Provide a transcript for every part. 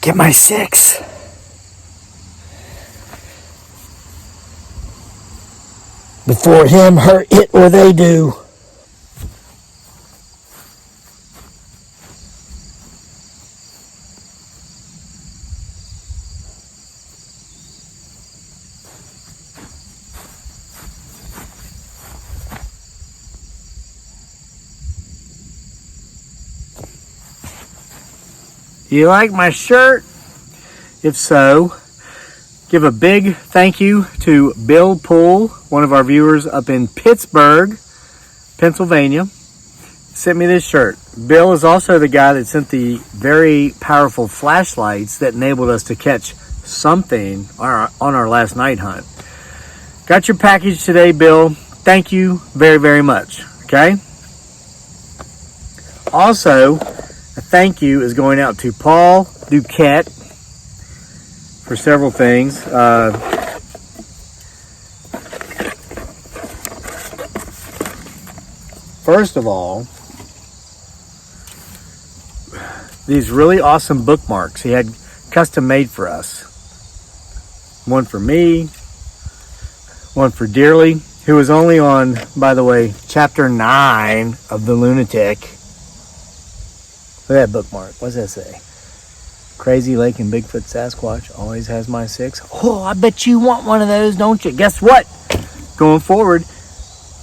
Get my 6. Before him, her, it, or they do. You like my shirt? If so, give a big thank you to Bill Poole, one of our viewers up in Pittsburgh, Pennsylvania. Sent me this shirt. Bill is also the guy that sent the very powerful flashlights that enabled us to catch something on our last night hunt. Got your package today, Bill. Thank you very, very much. Okay? Also, a thank you is going out to Paul Duquette for several things. First of all, these really awesome bookmarks he had custom made for us. One for me, one for Dearly, who was only on, by the way, chapter 9 of The Lunatic. Look at that bookmark. What does that say? Crazy Lake and Bigfoot Sasquatch always has my 6. Oh, I bet you want one of those, don't you? Guess what? Going forward,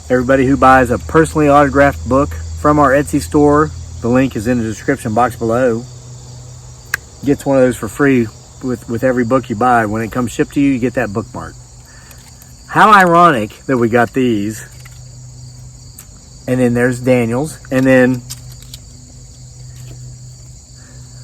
everybody who buys a personally autographed book from our Etsy store, the link is in the description box below, gets one of those for free with every book you buy. When it comes shipped to you, you get that bookmark. How ironic that we got these. And then there's Daniel's. And then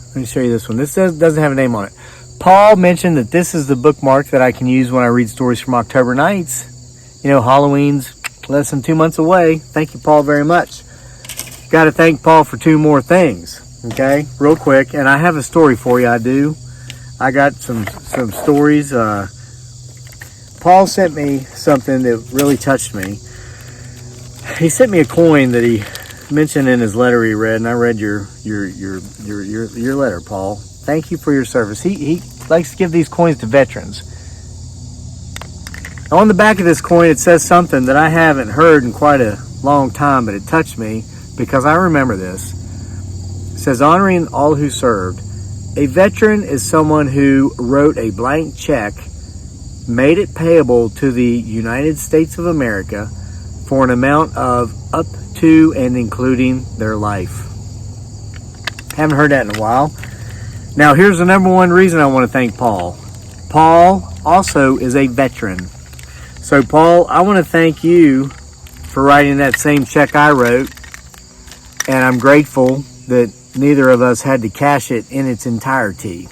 let me show you this one. This doesn't have a name on it. Paul mentioned that this is the bookmark that I can use when I read stories from October nights. You know, Halloween's less than 2 months away. Thank you, Paul, very much. Got to thank Paul for 2 more things. Okay, real quick. And I have a story for you. I do. I got some stories. Paul sent me something that really touched me. He sent me a coin that he mentioned in his letter he read, and I read your letter, Paul. Thank you for your service. He likes to give these coins to veterans. On the back of this coin, it says something that I haven't heard in quite a long time, but it touched me because I remember this. It says, honoring all who served. A veteran is someone who wrote a blank check, made it payable to the United States of America for an amount of up to and including their life. Haven't heard that in a while. Now, here's the number one reason I want to thank Paul. Paul also is a veteran. So, Paul, I want to thank you for writing that same check I wrote, and I'm grateful that neither of us had to cash it in its entirety.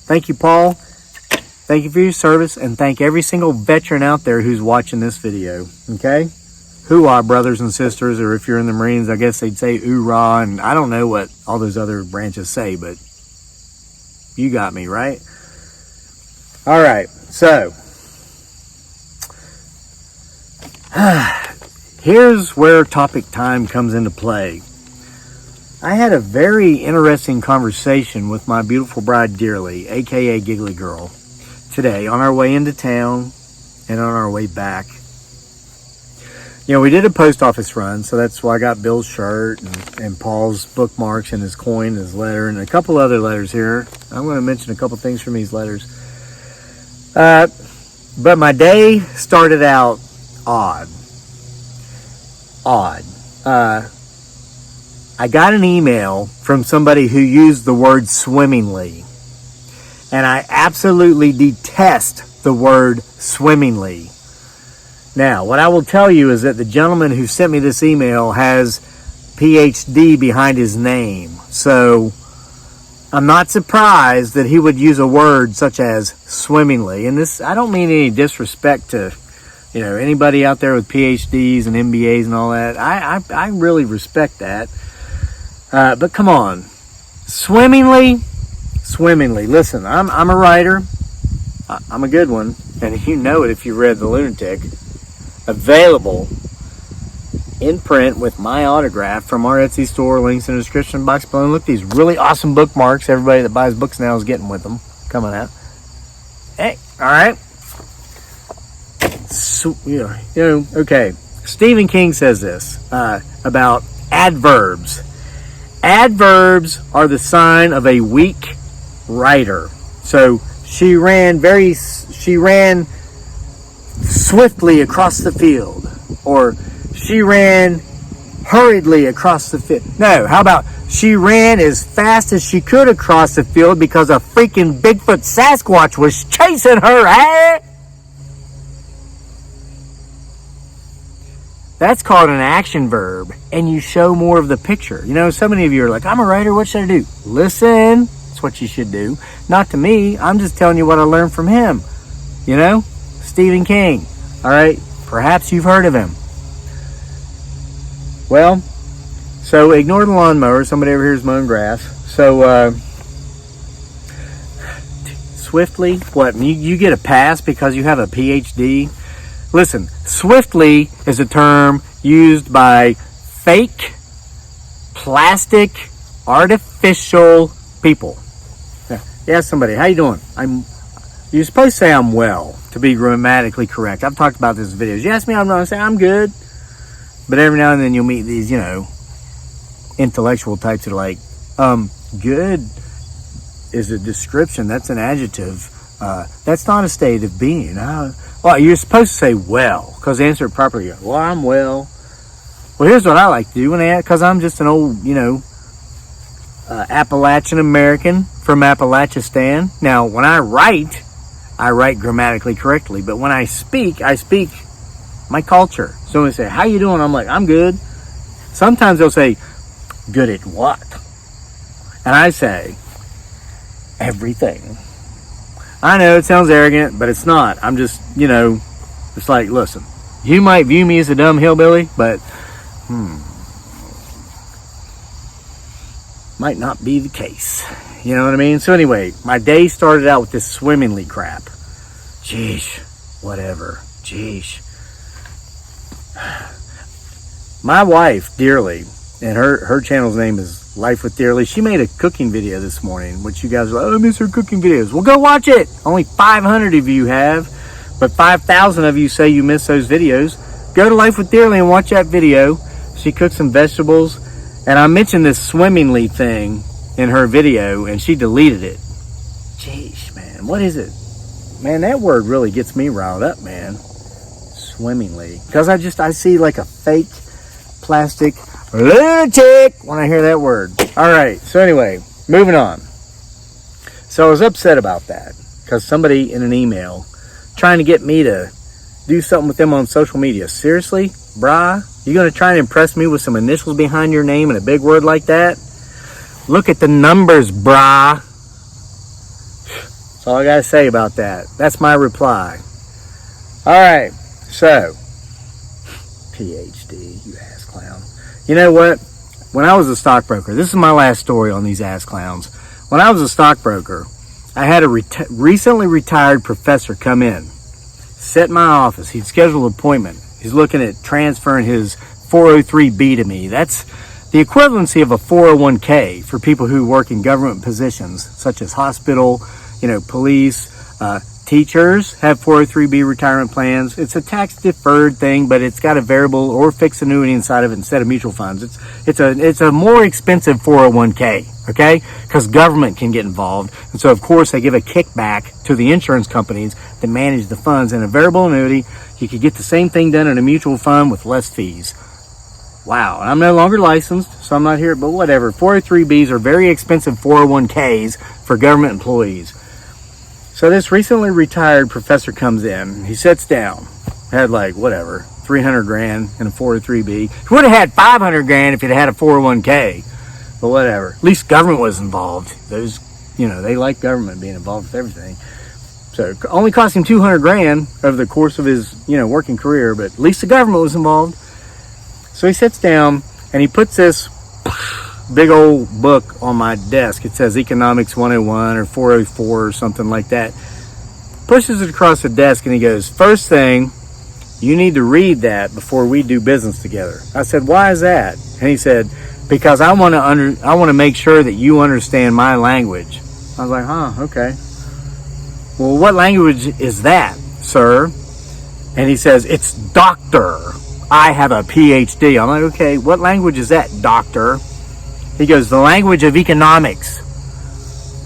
Thank you, Paul. Thank you for your service, and thank every single veteran out there who's watching this video, okay? Hoorah, brothers and sisters, or if you're in the Marines, I guess they'd say oorah, and I don't know what all those other branches say, but you got me, right? All right, so here's where topic time comes into play. I had a very interesting conversation with my beautiful bride, Dearly, aka Giggly Girl, today on our way into town and on our way back. You know, we did a post office run, so that's why I got Bill's shirt and Paul's bookmarks and his coin and his letter and a couple other letters here. I'm going to mention a couple things from these letters. But my day started out odd. I got an email from somebody who used the word swimmingly. And I absolutely detest the word swimmingly. Now, what I will tell you is that the gentleman who sent me this email has PhD behind his name. So I'm not surprised that he would use a word such as swimmingly. And this, I don't mean any disrespect to, you know, anybody out there with PhDs and MBAs and all that. I really respect that. But come on, swimmingly. Listen, I'm a writer. I'm a good one, and you know it if you read The Lunatic. Available in print with my autograph from our Etsy store. Links in the description box below. Look, these really awesome bookmarks. Everybody that buys books now is getting with them. Coming out. Hey, all right. So, okay. Stephen King says this about adverbs. Adverbs are the sign of a weak writer. So she ran swiftly across the field, or she ran hurriedly across the field. No, how about she ran as fast as she could across the field because a freaking Bigfoot Sasquatch was chasing her. Hey? That's called an action verb, and you show more of the picture. So many of you are like, I'm a writer, what should I do? Listen, that's what you should do. Not to me, I'm just telling you what I learned from him. Stephen King. All right, perhaps you've heard of him. Well, so ignore the lawnmower. Somebody over here is mowing grass. So, swiftly, what? You get a pass because you have a PhD? Listen, swiftly is a term used by fake, plastic, artificial people. Yeah, somebody, how you doing? You're supposed to say I'm well to be grammatically correct. I've talked about this in videos. You ask me, I'm not going to say I'm good. But every now and then you'll meet these, intellectual types that are like, good is a description. That's an adjective. That's not a state of being. Well, you're supposed to say well, because answer it properly. Well, I'm well. Well, here's what I like to do because I'm just an old, Appalachian American from Appalachistan. Now, when I write grammatically correctly, but when I speak my culture. So when they say, how you doing? I'm like, I'm good. Sometimes they'll say, good at what? And I say, everything. I know it sounds arrogant, but it's not. I'm just, it's like, listen, you might view me as a dumb hillbilly, but, might not be the case. You know what I mean? So anyway, my day started out with this swimmingly crap. Jeesh, whatever. Jeesh. My wife, Dearly, and her channel's name is Life with Dearly. She made a cooking video this morning, which you guys are like, oh, I miss her cooking videos. Well, go watch it. Only 500 of you have, but 5,000 of you say you miss those videos. Go to Life with Dearly and watch that video. She cooked some vegetables, and I mentioned this swimmingly thing in her video, and she deleted it. Jeez, man, what is it? Man, that word really gets me riled up, man. Swimmingly. Because I see like a fake plastic lunatic when I hear that word. All right, so anyway, moving on. So I was upset about that because somebody in an email trying to get me to do something with them on social media. Seriously, brah? You going to try and impress me with some initials behind your name and a big word like that? Look at the numbers, brah. That's all I got to say about that. That's my reply. All right, so PhD, you ass clown. You know what? When I was a stockbroker, this is my last story on these ass clowns. When I was a stockbroker, I had a recently retired professor come in, sit in my office. He'd scheduled an appointment. He's looking at transferring his 403B to me. That's the equivalency of a 401k for people who work in government positions, such as hospital, police, teachers have 403B retirement plans. It's a tax-deferred thing, but it's got a variable or fixed annuity inside of it instead of mutual funds. It's a more expensive 401k, okay? Because government can get involved. And so, of course, they give a kickback to the insurance companies that manage the funds. In a variable annuity, you could get the same thing done in a mutual fund with less fees. Wow. And I'm no longer licensed, so I'm not here, but whatever. 403Bs are very expensive 401ks for government employees. So this recently retired professor comes in. He sits down. Had like, whatever, 300 grand in a 403B. He would have had 500 grand if he'd had a 401k. But whatever. At least government was involved. Those, they like government being involved with everything. So it only cost him 200 grand over the course of his, working career. But at least the government was involved. So he sits down and he puts this big old book on my desk. It says Economics 101 or 404 or something like that. Pushes it across the desk and he goes, first thing, you need to read that before we do business together. I said, why is that? And he said, because I want to make sure that you understand my language. I was like, okay. Well, what language is that, sir? And he says, it's doctor. I have a PhD. I'm like, okay, what language is that, doctor? He goes, the language of economics.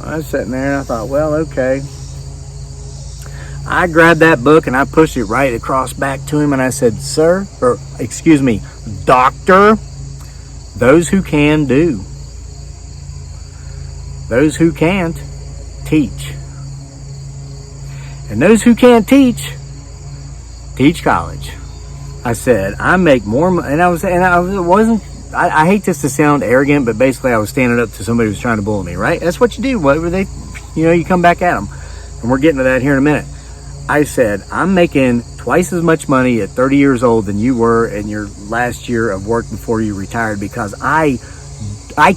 I was sitting there and I thought, well, okay. I grabbed that book and I pushed it right across back to him and I said, sir, or excuse me, doctor, those who can do. Those who can't, teach. And those who can't teach college. I said, I make more money, and I hate this to sound arrogant, but basically I was standing up to somebody who was trying to bully me, right? That's what you do. Whatever they, you come back at them. And we're getting to that here in a minute. I said, I'm making twice as much money at 30 years old than you were in your last year of work before you retired because I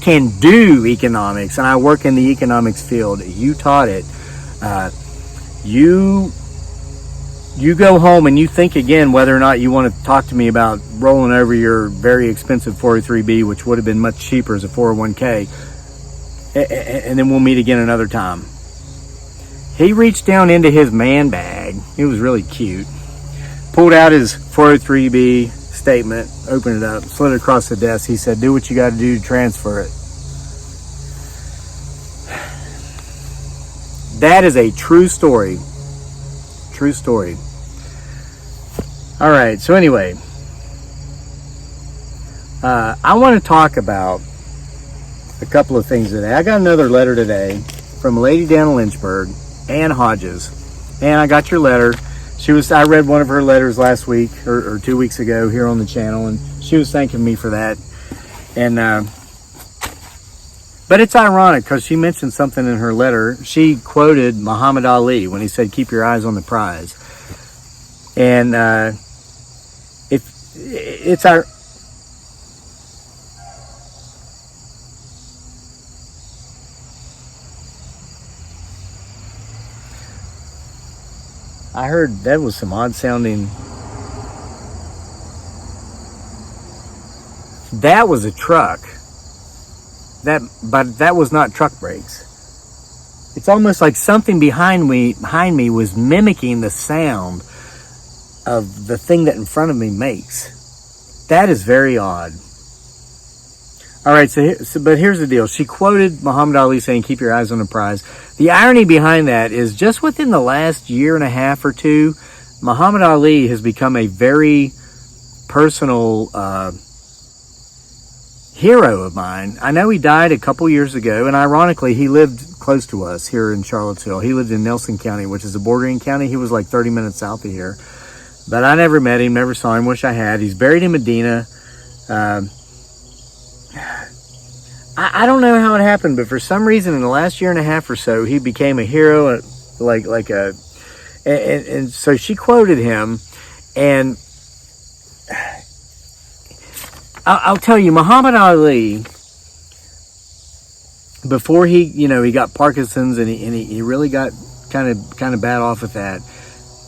can do economics and I work in the economics field. You taught it. You go home and you think again whether or not you want to talk to me about rolling over your very expensive 403B, which would have been much cheaper as a 401k, and then we'll meet again another time. He reached down into his man bag. It was really cute. Pulled out his 403B statement, opened it up, slid it across the desk. He said, do what you got to do to transfer it. That is a true story. True story. All right, so anyway, I want to talk about a couple of things today. I got another letter today from a lady down in Lynchburg, Ann Hodges. And I got your letter. I read one of her letters last week or 2 weeks ago here on the channel, and she was thanking me for that. And but it's ironic because she mentioned something in her letter. She quoted Muhammad Ali when he said, keep your eyes on the prize. And it's our... I heard that was some odd sounding... That was a truck. But that was not truck brakes. It's almost like something behind me was mimicking the sound of the thing that in front of me makes. That is very odd. All right, but here's the deal. She quoted Muhammad Ali saying, keep your eyes on the prize. The irony behind that is just within the last year and a half or two, Muhammad Ali has become a very personal hero of mine. I know he died a couple years ago, and ironically, he lived close to us here in Charlottesville. He lived in Nelson County, which is a bordering county. He was like 30 minutes south of here. But I never met him, never saw him, wish I had. He's buried in Medina. I don't know how it happened, but for some reason in the last year and a half or so, he became a hero, and so she quoted him, and I'll tell you, Muhammad Ali, before he got Parkinson's and he really got kind of bad off with that.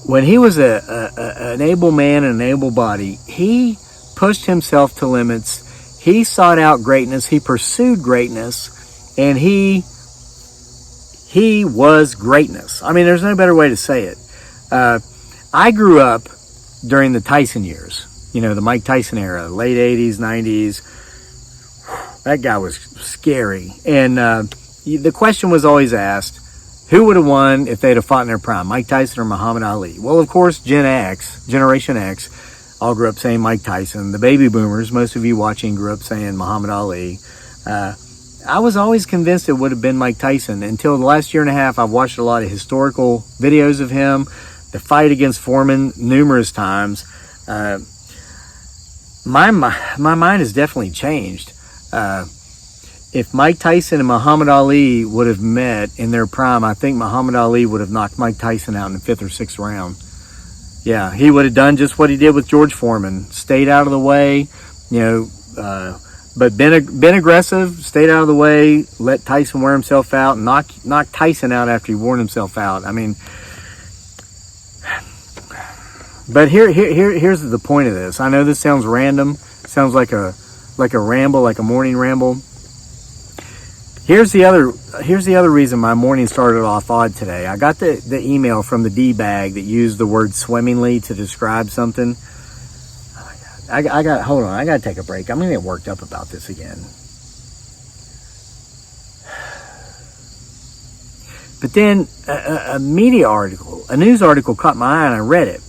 When he was an able man and an able body, he pushed himself to limits. He sought out greatness. He pursued greatness, and he was greatness. I mean, there's no better way to say it. I grew up during the Tyson years. The Mike Tyson era, late 80s, 90s. That guy was scary. And the question was always asked, who would have won if they'd have fought in their prime, Mike Tyson or Muhammad Ali? Well, of course, Generation X, all grew up saying Mike Tyson. The baby boomers, most of you watching, grew up saying Muhammad Ali. I was always convinced it would have been Mike Tyson. Until the last year and a half, I've watched a lot of historical videos of him, the fight against Foreman numerous times. My mind has definitely changed. If Mike Tyson and Muhammad Ali would have met in their prime, I think Muhammad Ali would have knocked Mike Tyson out in the 5th or 6th round. Yeah, he would have done just what he did with George Foreman. Stayed out of the way, but been aggressive, stayed out of the way, let Tyson wear himself out, knocked Tyson out after he wore himself out. I mean, But here's the point of this. I know this sounds random, sounds like a ramble, like a morning ramble. Here's the other reason my morning started off odd today. I got the email from the D-bag that used the word swimmingly to describe something. Hold on, I gotta take a break. I'm gonna get worked up about this again. But then a media article, a news article caught my eye and I read it.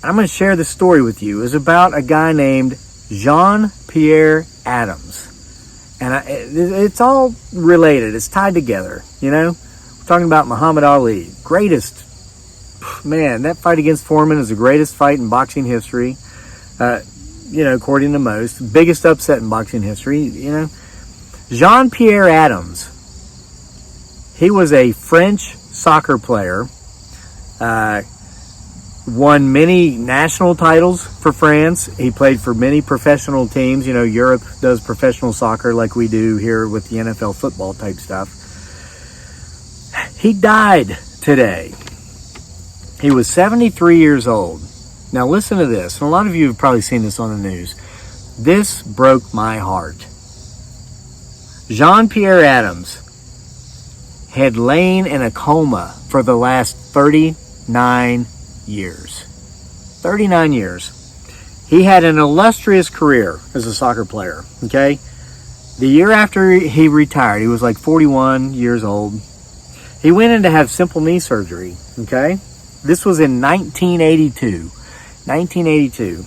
I'm going to share this story with you. It's about a guy named Jean-Pierre Adams. And it's all related. It's tied together, you know. We're talking about Muhammad Ali. Greatest, man, that fight against Foreman is the greatest fight in boxing history. You know, according to most. Biggest upset in boxing history, you know. Jean-Pierre Adams. He was a French soccer player, won many national titles for France. He played for many professional teams. You know, Europe does professional soccer like we do here with the NFL football type stuff. He died today. He was 73 years old. Now listen to this. And a lot of you have probably seen this on the news. This broke my heart. Jean-Pierre Adams had lain in a coma for the last 39 years. 39 years. He had an illustrious career as a soccer player, okay? The year after he retired, he was like 41 years old. He went in to have simple knee surgery, okay? This was in 1982. 1982.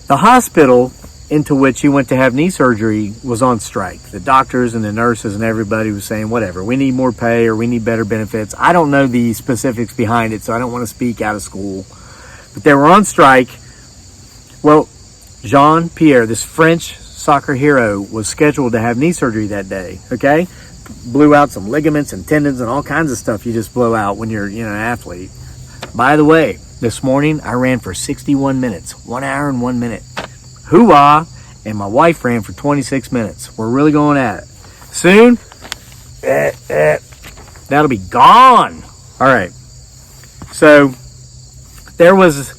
The hospital into which he went to have knee surgery was on strike. The doctors and the nurses and everybody was saying, whatever, we need more pay or we need better benefits. I don't know the specifics behind it, so I don't want to speak out of school. But they were on strike. Well, Jean-Pierre, this French soccer hero, was scheduled to have knee surgery that day, okay? Blew out some ligaments and tendons and all kinds of stuff you just blow out when you're, you know, an athlete. By the way, this morning I ran for 61 minutes, 1 hour and 1 minute. Hoo-ah, and my wife ran for 26 minutes. We're really going at it. Soon, that'll be gone. All right. So there was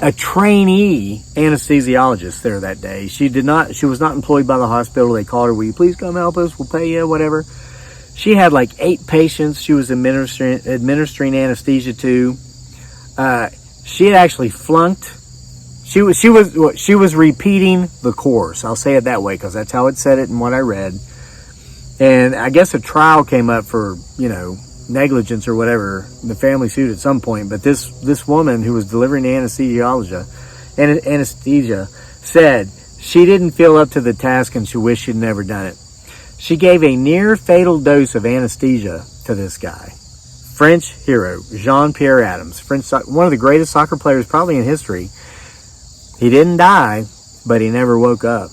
a trainee anesthesiologist there that day. She was not employed by the hospital. They called her, will you please come help us? We'll pay you, whatever. She had like 8 patients she was administering anesthesia to. She had actually flunked. She was repeating the course. I'll say it that way because that's how it said it in what I read. And I guess a trial came up for, you know, negligence or whatever. The family sued at some point. But this woman who was delivering anesthesia said she didn't feel up to the task and she wished she'd never done it. She gave a near fatal dose of anesthesia to this guy. French hero, Jean-Pierre Adams. One of the greatest soccer players probably in history. He didn't die, but he never woke up.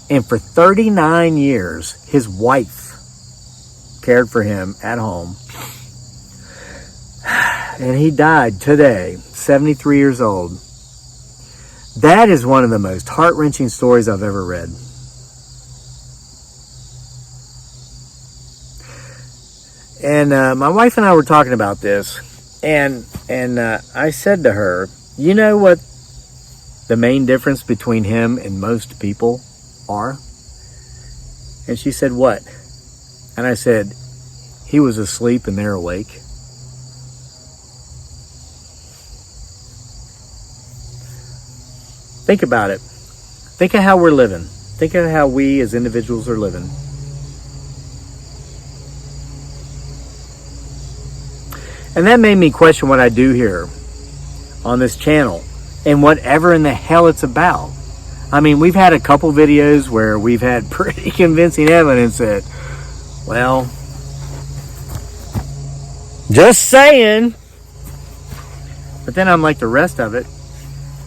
And for 39 years, his wife cared for him at home. And he died today, 73 years old. That is one of the most heart-wrenching stories I've ever read. And my wife and I were talking about this, and I said to her, you know what the main difference between him and most people are? And she said, what? And I said, he was asleep and they're awake. Think about it. Think of how we're living. Think of how we as individuals are living. And that made me question what I do here on this channel and whatever in the hell it's about. I mean, we've had a couple videos where we've had pretty convincing evidence that, well, just saying. But then I'm like the rest of it.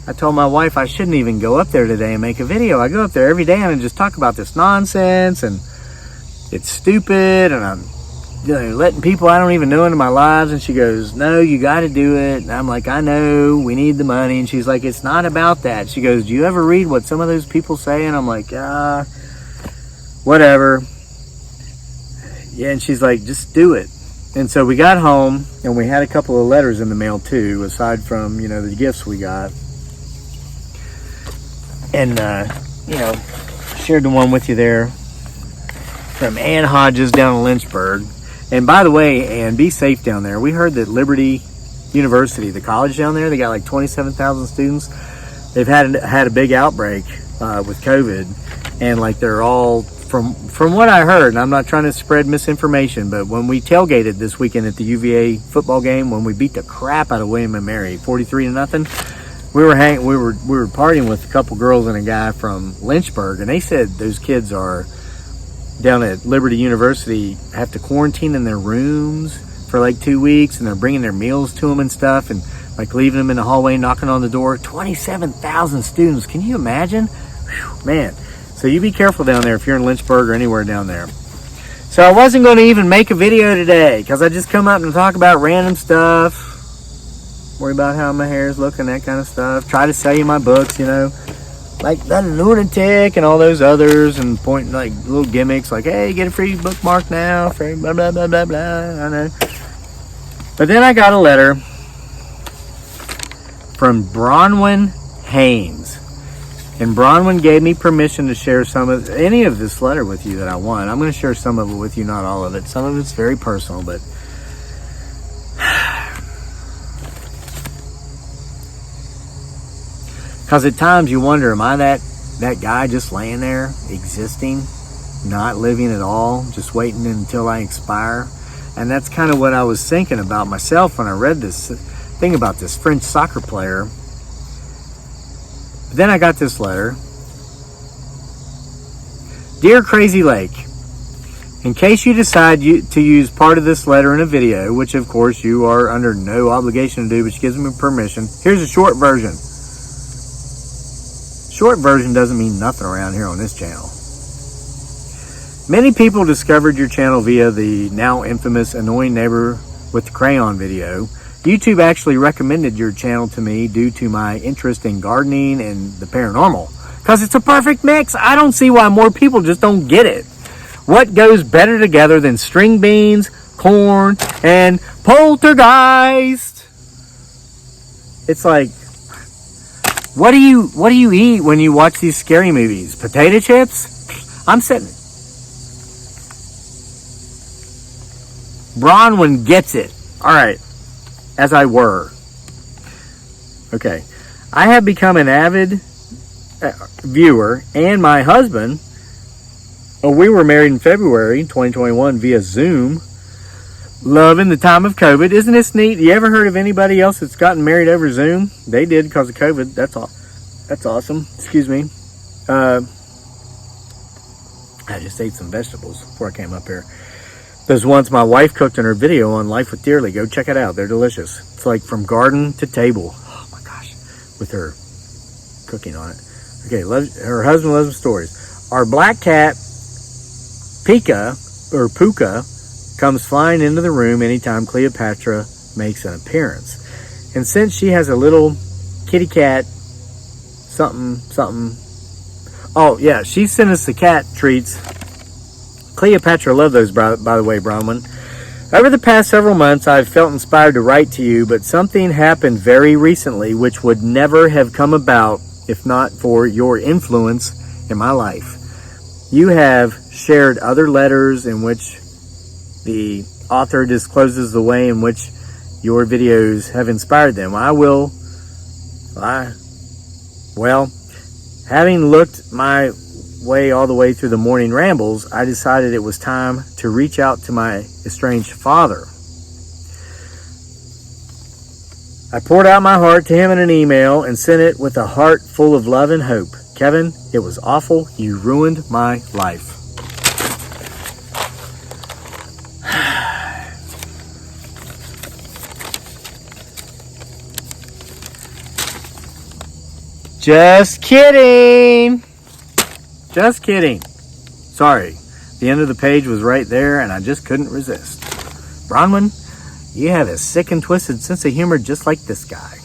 I told my wife I shouldn't even go up there today and make a video. I go up there every day and I just talk about this nonsense and it's stupid and I'm, you know, letting people I don't even know into my lives. And she goes, no, you got to do it. And I'm like, I know, we need the money. And she's like, it's not about that. She goes, do you ever read what some of those people say? And I'm like, whatever. Yeah, and she's like, just do it. And so we got home, and we had a couple of letters in the mail too, aside from, the gifts we got. And, shared the one with you there from Ann Hodges down in Lynchburg. And by the way, Ann, be safe down there. We heard that Liberty University, the college down there, they got like 27,000 students. They've had a big outbreak with COVID, and like they're all, from what I heard, and I'm not trying to spread misinformation, but when we tailgated this weekend at the UVA football game, when we beat the crap out of William and Mary 43-0, we were partying with a couple girls and a guy from Lynchburg, and they said those kids are down at Liberty University, have to quarantine in their rooms for like 2 weeks, and they're bringing their meals to them and stuff, and like leaving them in the hallway, knocking on the door. 27,000 students. Can you imagine? Whew, man. So you be careful down there if you're in Lynchburg or anywhere down there. So I wasn't going to even make a video today because I just come up and talk about random stuff. Worry about how my hair is looking, that kind of stuff. Try to sell you my books, like The Lunatic and all those others, and point like little gimmicks like, hey, get a free bookmark now, free blah, blah, blah, blah, blah. I know. But then I got a letter from Bronwyn Haynes. And Bronwyn gave me permission to share any of this letter with you that I want. I'm going to share some of it with you, not all of it. Some of it's very personal, but because at times you wonder, am I that guy just laying there, existing, not living at all, just waiting until I expire? And that's kind of what I was thinking about myself when I read this thing about this French soccer player. But then I got this letter. Dear Crazy Lake, in case you decide to use part of this letter in a video, which of course you are under no obligation to do, but gives me permission, here's a short version. Short version doesn't mean nothing around here on this channel. Many people discovered your channel via the now infamous Annoying Neighbor with the Crayon video. YouTube actually recommended your channel to me due to my interest in gardening and the paranormal. Because it's a perfect mix. I don't see why more people just don't get it. What goes better together than string beans, corn, and poltergeist? It's like, what do you eat when you watch these scary movies? Potato chips? I'm sitting. Bronwyn gets it. All right. As I were. Okay. I have become an avid viewer, and my husband, we were married in February 2021 via Zoom. Loving the time of COVID. Isn't this neat? You ever heard of anybody else that's gotten married over Zoom? They did because of COVID. That's all. That's awesome. Excuse me. I just ate some vegetables before I came up here. Those ones my wife cooked in her video on Life with Dearly. Go check it out. They're delicious. It's like from garden to table. Oh my gosh. With her cooking on it. Okay, her husband loves the stories. Our black cat, Puka, comes flying into the room anytime Cleopatra makes an appearance. And since she has a little kitty cat, something. Oh, yeah, she sent us the cat treats. Cleopatra loved those, by the way, Bronwyn. Over the past several months, I've felt inspired to write to you, but something happened very recently which would never have come about if not for your influence in my life. You have shared other letters in which the author discloses the way in which your videos have inspired them. Having looked my way all the way through the morning rambles, I decided it was time to reach out to my estranged father. I poured out my heart to him in an email and sent it with a heart full of love and hope. Kevin, it was awful. You ruined my life. Just kidding. Just kidding. Sorry. The end of the page was right there and I just couldn't resist. Bronwyn, you have a sick and twisted sense of humor just like this guy.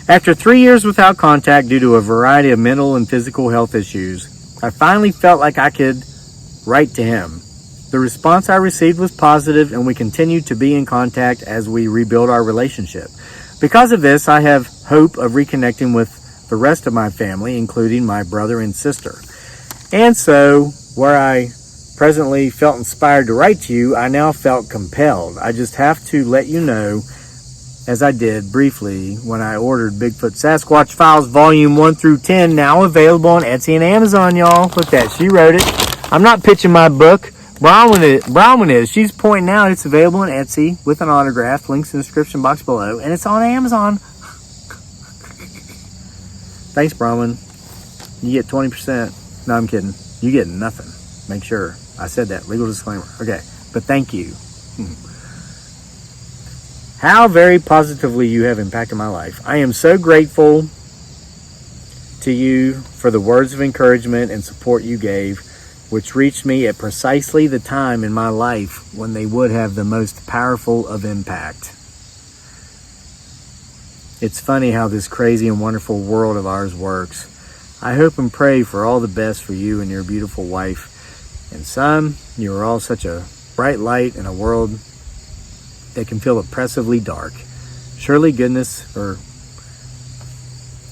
After 3 years without contact due to a variety of mental and physical health issues, I finally felt like I could write to him. The response I received was positive, and we continue to be in contact as we rebuild our relationship. Because of this, I have hope of reconnecting with the rest of my family, including my brother and sister. And so, where I presently felt inspired to write to you, I now felt compelled. I just have to let you know, as I did briefly when I ordered Bigfoot Sasquatch Files Volume 1 through 10, now available on Etsy and Amazon, y'all. Look at that. She wrote it. I'm not pitching my book. Bronwyn is. She's pointing out it's available on Etsy with an autograph. Links in the description box below. And it's on Amazon. Thanks, Bronwyn. You get 20%. No, I'm kidding. You get nothing. Make sure. I said that. Legal disclaimer. Okay. But thank you. How very positively you have impacted my life. I am so grateful to you for the words of encouragement and support you gave, which reached me at precisely the time in my life when they would have the most powerful of impact. It's funny how this crazy and wonderful world of ours works. I hope and pray for all the best for you and your beautiful wife and son. You are all such a bright light in a world that can feel oppressively dark. Surely goodness, or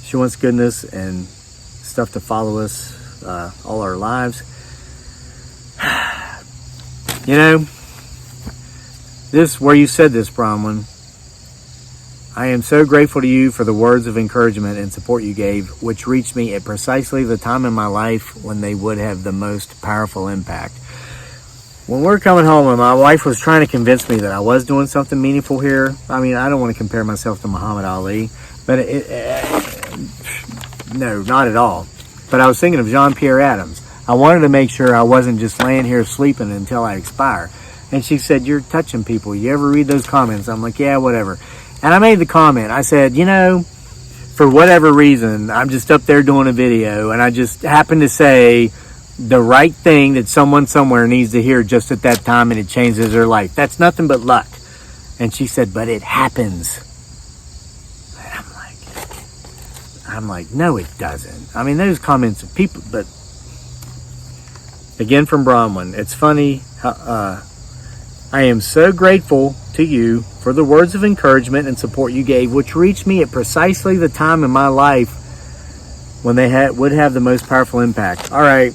she wants goodness and stuff to follow us all our lives. You know, this where you said this, Bronwyn. I am so grateful to you for the words of encouragement and support you gave, which reached me at precisely the time in my life when they would have the most powerful impact. When we're coming home and my wife was trying to convince me that I was doing something meaningful here, I mean, I don't want to compare myself to Muhammad Ali, but no, not at all. But I was thinking of Jean-Pierre Adams. I wanted to make sure I wasn't just laying here sleeping until I expire. And she said, you're touching people. You ever read those comments? I'm like, yeah, whatever. And I made the comment. I said, you know, for whatever reason, I'm just up there doing a video, and I just happened to say the right thing that someone somewhere needs to hear just at that time, and it changes their life. That's nothing but luck. And she said, but it happens. And I'm like, no, it doesn't. I mean, those comments of people, but again from Bronwyn, it's funny how, I am so grateful to you for the words of encouragement and support you gave, which reached me at precisely the time in my life when they would have the most powerful impact. All right,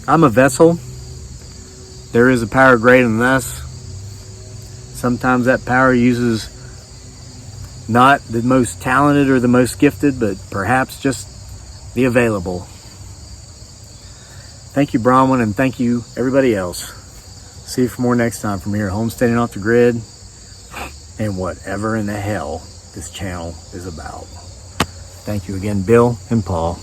I'm a vessel. There is a power greater than us. Sometimes that power uses not the most talented or the most gifted, but perhaps just the available. Thank you, Bronwyn, and thank you, everybody else. See you for more next time from here at Homesteading Off the Grid and whatever in the hell this channel is about. Thank you again, Bill and Paul.